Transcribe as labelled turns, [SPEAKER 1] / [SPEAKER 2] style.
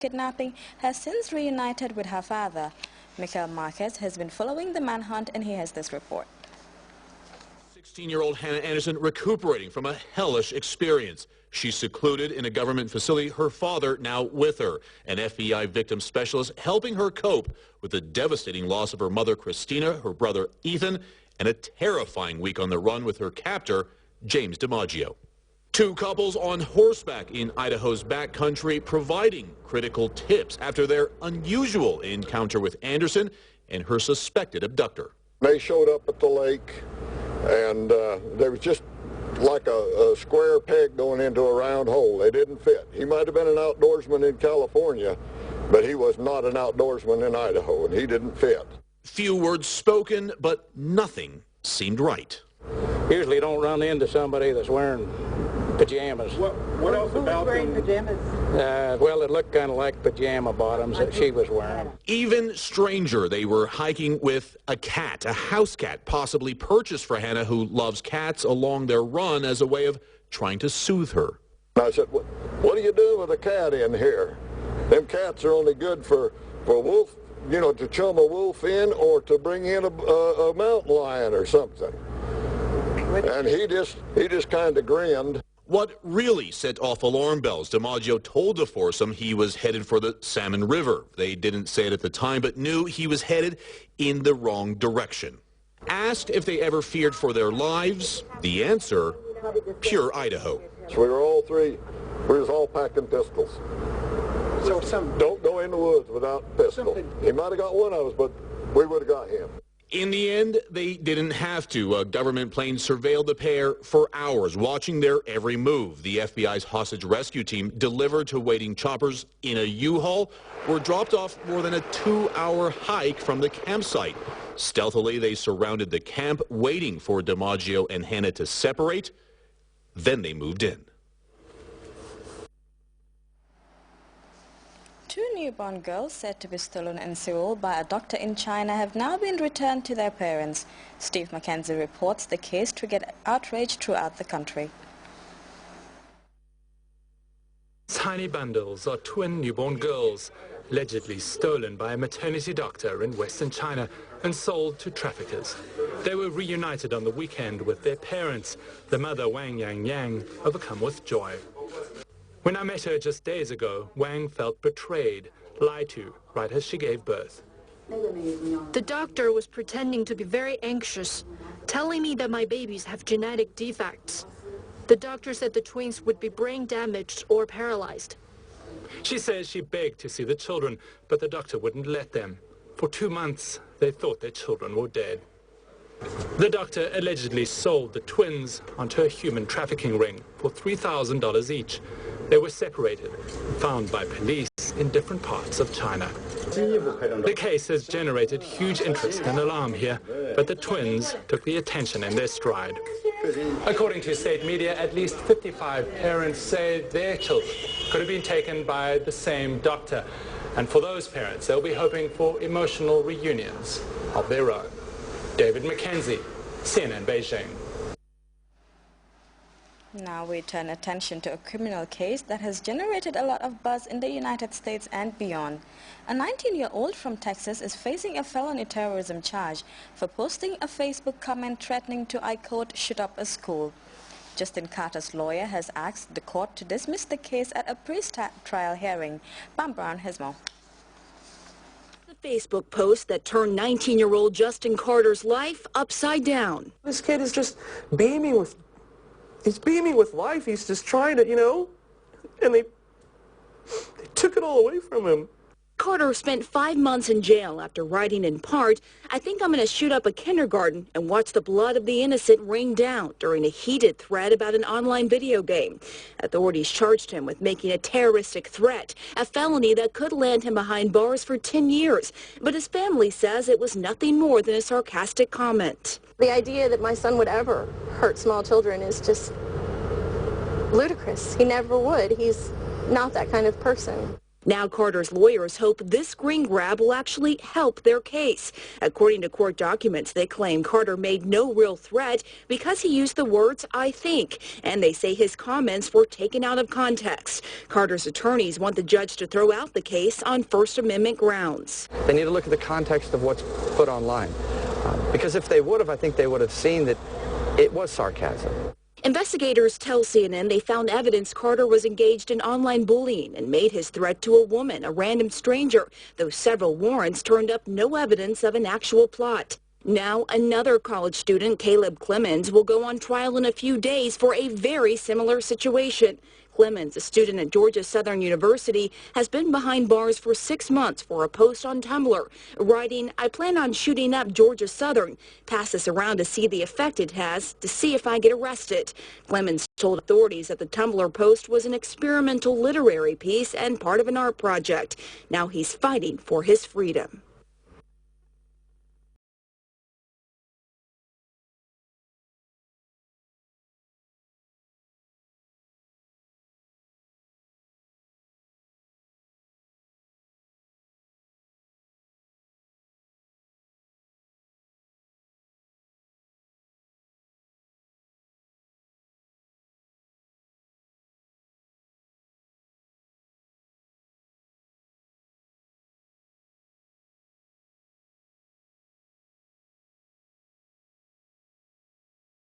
[SPEAKER 1] kidnapping has since reunited with her father. Michael Marquez has been following the manhunt, and he has this report.
[SPEAKER 2] 16-year-old Hannah Anderson recuperating from a hellish experience. She's secluded in a government facility, her father now with her, an FBI victim specialist helping her cope with the devastating loss of her mother, Christina, her brother, Ethan, and a terrifying week on the run with her captor, James DiMaggio. Two couples on horseback in Idaho's backcountry providing critical tips after their unusual encounter with Anderson and her suspected abductor.
[SPEAKER 3] They showed up at the lake, and there was just like a square peg going into a round hole. They didn't fit. He might have been an outdoorsman in California, but he was not an outdoorsman in Idaho, and he didn't fit.
[SPEAKER 2] Few words spoken, but nothing seemed right.
[SPEAKER 4] Usually don't run into somebody that's wearing pajamas.
[SPEAKER 5] What else about them?
[SPEAKER 6] Pajamas?
[SPEAKER 4] Well, it looked kind of like pajama bottoms that she was wearing.
[SPEAKER 2] Even stranger, they were hiking with a cat, a house cat, possibly purchased for Hannah, who loves cats, along their run as a way of trying to soothe her.
[SPEAKER 3] I said, what do you do with a cat in here? Them cats are only good for wolf, you know, to chum a wolf in or to bring in a mountain lion or something. And he just kind of grinned.
[SPEAKER 2] What really set off alarm bells, DiMaggio told the foursome he was headed for the Salmon River. They didn't say it at the time, but knew he was headed in the wrong direction. Asked if they ever feared for their lives, the answer, pure Idaho.
[SPEAKER 3] So we were all packing pistols.
[SPEAKER 5] So
[SPEAKER 3] Don't go in the woods without a pistol. He might have got one of us, but we would have got him.
[SPEAKER 2] In the end, they didn't have to. A government plane surveilled the pair for hours, watching their every move. The FBI's hostage rescue team, delivered to waiting choppers in a U-Haul, were dropped off more than a 2-hour hike from the campsite. Stealthily, they surrounded the camp, waiting for DiMaggio and Hannah to separate. Then they moved in.
[SPEAKER 1] Two newborn girls said to be stolen in Seoul by a doctor in China have now been returned to their parents. Steve Mackenzie reports the case triggered outrage throughout the country.
[SPEAKER 7] Tiny bundles are twin newborn girls, allegedly stolen by a maternity doctor in Western China and sold to traffickers. They were reunited on the weekend with their parents, the mother Wang Yang, overcome with joy. When I met her just days ago, Wang felt betrayed, lied to, right as she gave birth.
[SPEAKER 8] The doctor was pretending to be very anxious, telling me that my babies have genetic defects. The doctor said the twins would be brain damaged or paralyzed.
[SPEAKER 7] She says she begged to see the children, but the doctor wouldn't let them. For 2 months, they thought their children were dead. The doctor allegedly sold the twins onto a human trafficking ring for $3,000 each. They were separated, found by police in different parts of China. The case has generated huge interest and alarm here, but the twins took the attention in their stride. According to state media, at least 55 parents say their children could have been taken by the same doctor. And for those parents, they'll be hoping for emotional reunions of their own. David Mackenzie, CNN Beijing.
[SPEAKER 1] Now we turn attention to a criminal case that has generated a lot of buzz in the United States and beyond. A 19-year-old from Texas is facing a felony terrorism charge for posting a Facebook comment threatening to, I quote, shoot up a school. Justin Carter's lawyer has asked the court to dismiss the case at a pre-trial hearing. Pam Brown has more.
[SPEAKER 9] The Facebook post that turned 19-year-old Justin Carter's life upside down.
[SPEAKER 10] This kid is just beaming with life. He's just trying to, you know, and they took it all away from him.
[SPEAKER 9] Carter spent 5 months in jail after writing in part, I think I'm going to shoot up a kindergarten and watch the blood of the innocent rain down during a heated thread about an online video game. Authorities charged him with making a terroristic threat, a felony that could land him behind bars for 10 years. But his family says it was nothing more than a sarcastic comment.
[SPEAKER 6] The idea that my son would ever hurt small children is just ludicrous. He never would. He's not that kind of person.
[SPEAKER 9] Now Carter's lawyers hope this screen grab will actually help their case. According to court documents, they claim Carter made no real threat because he used the words "I think," and they say his comments were taken out of context. Carter's attorneys want the judge to throw out the case on First Amendment grounds.
[SPEAKER 11] They need to look at the context of what's put online. Because if they would have, I think they would have seen that it was sarcasm.
[SPEAKER 9] Investigators tell CNN they found evidence Carter was engaged in online bullying and made his threat to a woman, a random stranger, though several warrants turned up no evidence of an actual plot. Now, another college student, Caleb Clemens, will go on trial in a few days for a very similar situation. Clemens, a student at Georgia Southern University, has been behind bars for 6 months for a post on Tumblr, writing, "I plan on shooting up Georgia Southern. Pass this around to see the effect it has, to see if I get arrested." Clemens told authorities that the Tumblr post was an experimental literary piece and part of an art project. Now he's fighting for his freedom.